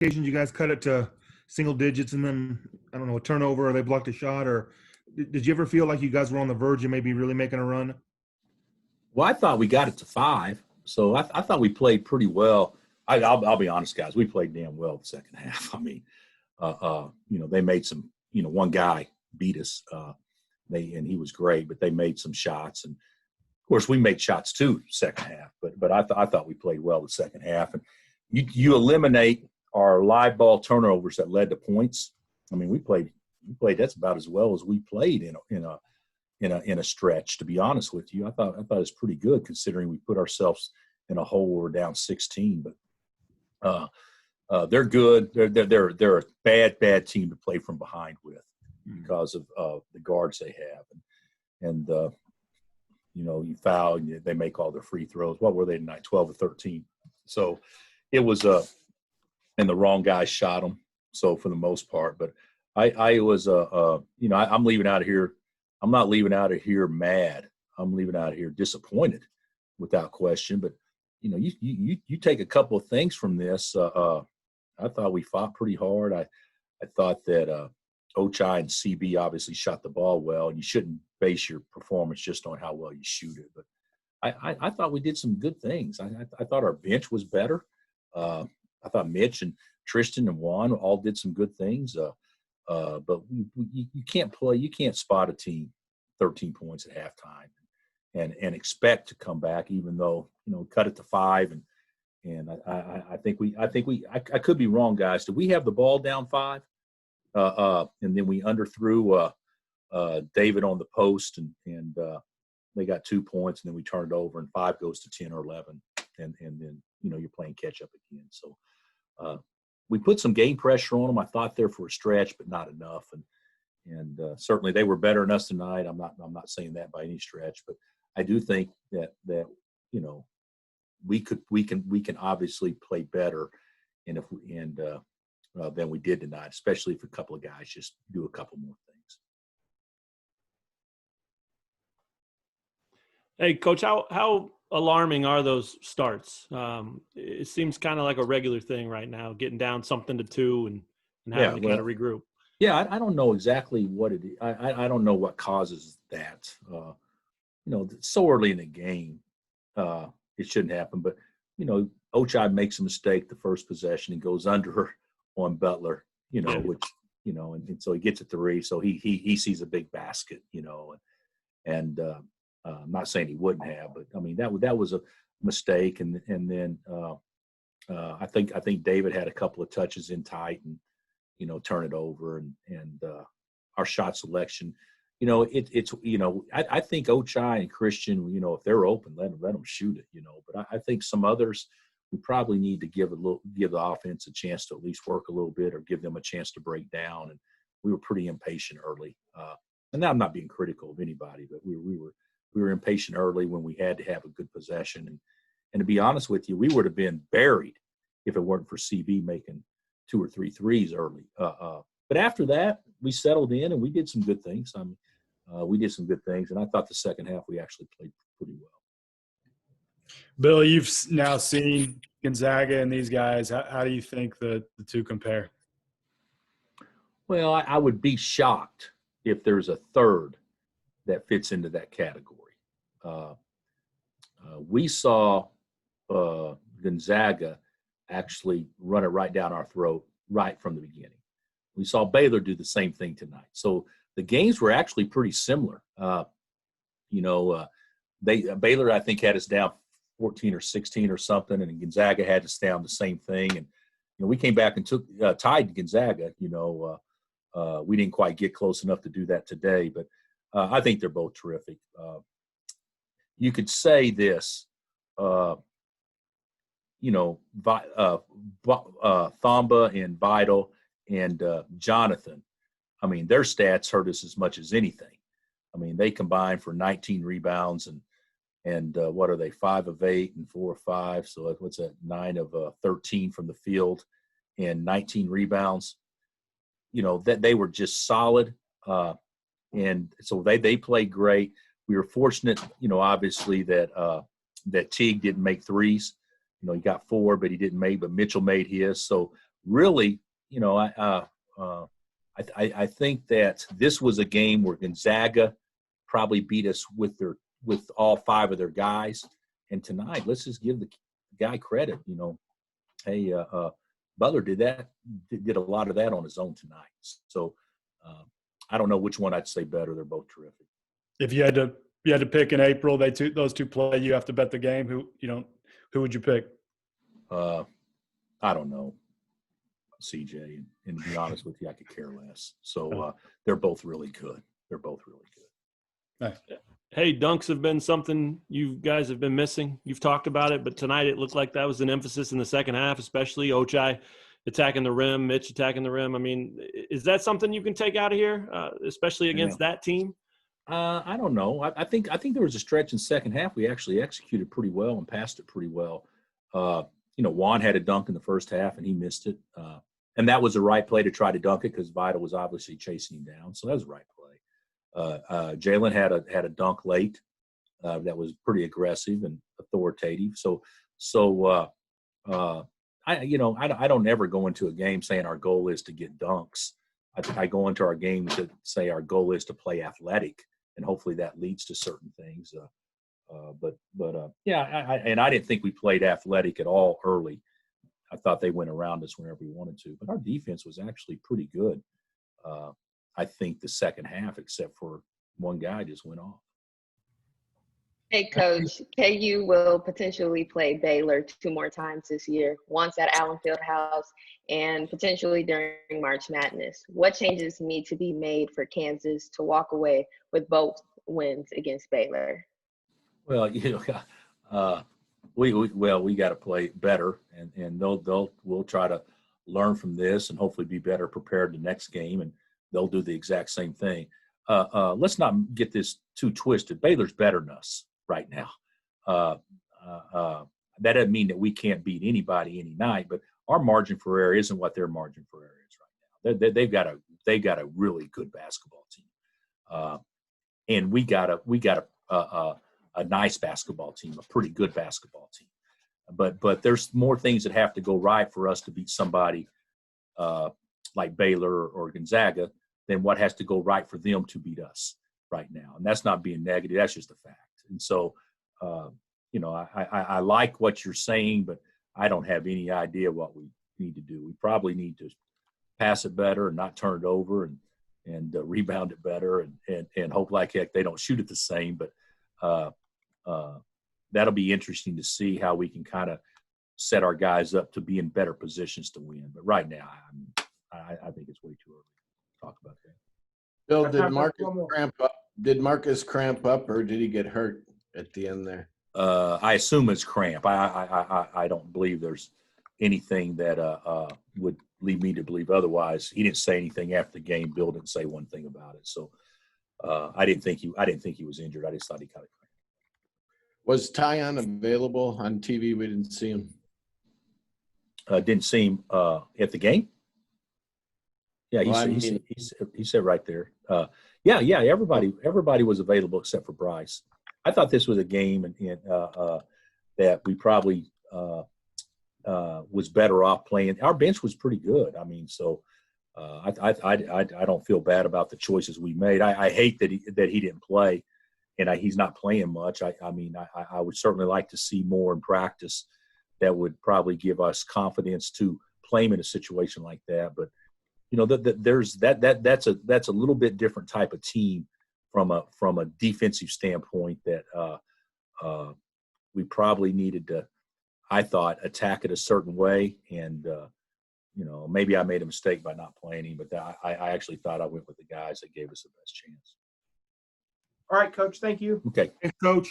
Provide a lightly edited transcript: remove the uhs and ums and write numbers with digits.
occasions you guys cut it to single digits and then, I don't know, a turnover or they blocked a shot? Or did you ever feel like you guys were on the verge of maybe really making a run? Well, I thought we got it to 5, so I thought we played pretty well. I'll be honest, guys, we played damn well the second half. I mean, they made some. One guy beat us. And he was great, but they made some shots, and of course we made shots too second half. But I thought we played well the second half, and you eliminate our live ball turnovers that led to points. I mean, we played that's about as well as we played in a stretch. To be honest with you, I thought it was pretty good considering we put ourselves in a hole where we're down 16. But they're good. They're a bad team to play from behind with because of the guards they have, and you foul and they make all their free throws. What were they tonight? 12 or 13. So it was and the wrong guy shot them. So for the most part, but I was I'm leaving out of here. I'm not leaving out of here mad. I'm leaving out of here disappointed, without question. But you take a couple of things from this. I thought we fought pretty hard. I thought that Ochai and CB obviously shot the ball well, and you shouldn't base your performance just on how well you shoot it. But I thought we did some good things. I thought our bench was better. I thought Mitch and Tristan and Juan all did some good things. But you can't spot a team 13 points at halftime and expect to come back, even though cut it to 5 and I think I could be wrong, guys. Did we have the ball down 5? And then we underthrew David on the post, and they got 2 points, and then we turned it over, and 5 goes to 10 or 11, and then you're playing catch up again. So we put some game pressure on them. I thought there for a stretch, but not enough, and certainly they were better than us tonight. I'm not saying that by any stretch, but I do think that we can obviously play better, than we did tonight, especially if a couple of guys just do a couple more things. Hey, Coach, how alarming are those starts? It seems kind of like a regular thing right now, getting down something to 2 and having to kind of regroup. Yeah, I don't know exactly what it is. I don't know what causes that. So early in the game, it shouldn't happen. But, Ochai makes a mistake the first possession and goes under her on Butler, which, and so he gets a 3. So he sees a big basket, and I'm not saying he wouldn't have, but I mean, that was a mistake. And then I think David had a couple of touches in tight and, turn it over and our shot selection. I think Ochai and Christian, if they're open, let them shoot it, But I think some others, we probably need to give the offense a chance to at least work a little bit or give them a chance to break down. And we were pretty impatient early. And now I'm not being critical of anybody, but we were impatient early when we had to have a good possession. And to be honest with you, we would have been buried if it weren't for CB making 2 or 3 threes early. But after that, we settled in and we did some good things. We did some good things, and I thought the second half we actually played pretty well. Bill, you've now seen Gonzaga and these guys. How do you think the two compare? Well, I would be shocked if there's a third that fits into that category. We saw Gonzaga actually run it right down our throat right from the beginning. We saw Baylor do the same thing tonight. So the games were actually pretty similar. Baylor, I think, had us down 14 or 16 or something, and Gonzaga had us down the same thing. And we came back and tied Gonzaga. We didn't quite get close enough to do that today, but I think they're both terrific. You could say this, Thamba and Vital and Jonathan. I mean, their stats hurt us as much as anything. I mean, they combined for 19 rebounds and what are they, 5 of 8 and 4 of 5. So what's that, 9 of 13 from the field and 19 rebounds. That they were just solid. And so they played great. We were fortunate, obviously that Teague didn't make threes. He got 4, but he didn't make. But Mitchell made his. So really, I think that this was a game where Gonzaga probably beat us with all 5 of their guys. And tonight, let's just give the guy credit. Hey, Butler did a lot of that on his own tonight. So I don't know which one I'd say better. They're both terrific. If you had to pick in April, those two play, you have to bet the game. Who would you pick? I don't know, CJ. And to be honest with you, I could care less. So they're both really good. Nice. Hey, dunks have been something you guys have been missing. You've talked about it, but tonight it looked like that was an emphasis in the second half, especially Ochai attacking the rim, Mitch attacking the rim. I mean, is that something you can take out of here, especially against that team? I don't know. I think there was a stretch in second half. We actually executed pretty well and passed it pretty well. Juan had a dunk in the first half and he missed it. And that was the right play to try to dunk it because Vital was obviously chasing him down. So that was the right play. Jalen had a dunk late that was pretty aggressive and authoritative. I don't ever go into a game saying our goal is to get dunks. I go into our game to say our goal is to play athletic, and hopefully that leads to certain things. I didn't think we played athletic at all early. I thought they went around us whenever we wanted to, but our defense was actually pretty good. I think the second half, except for one guy, just went off. Hey, Coach, KU will potentially play Baylor 2 more times this year, once at Allen Fieldhouse and potentially during March Madness. What changes need to be made for Kansas to walk away with both wins against Baylor? Well, we got to play better, and we'll try to learn from this and hopefully be better prepared the next game, and they'll do the exact same thing. Let's not get this too twisted. Baylor's better than us right now. That doesn't mean that we can't beat anybody any night, but our margin for error isn't what their margin for error is right now. They've got a really good basketball team, and we got a nice basketball team, a pretty good basketball team. But there's more things that have to go right for us to beat somebody like Baylor or Gonzaga than what has to go right for them to beat us right now. And that's not being negative. That's just a fact. And so, I like what you're saying, but I don't have any idea what we need to do. We probably need to pass it better and not turn it over and rebound it better and hope like heck they don't shoot it the same. But that'll be interesting to see how we can kind of set our guys up to be in better positions to win. But right now, I think it's way too early to talk about that. Bill, did Marcus cramp up or did he get hurt at the end there? I assume it's cramp. I don't believe there's anything that would lead me to believe otherwise. He didn't say anything after the game. Bill didn't say one thing about it. So I didn't think he was injured. I just thought he got a cramp. Was Tyon available on TV? We didn't see him. Didn't see him at the game. Yeah, he said right there. Everybody was available except for Bryce. I thought this was a game and that we probably was better off playing. Our bench was pretty good. I mean, so I don't feel bad about the choices we made. I hate that he didn't play, and he's not playing much. I would certainly like to see more in practice. That would probably give us confidence to play him in a situation like that. But that's a little bit different type of team from a defensive standpoint that we probably needed to, I thought, attack it a certain way. And maybe I made a mistake by not playing him, but I actually thought I went with the guys that gave us the best chance. All right, Coach. Thank you. Okay. Thanks, Coach.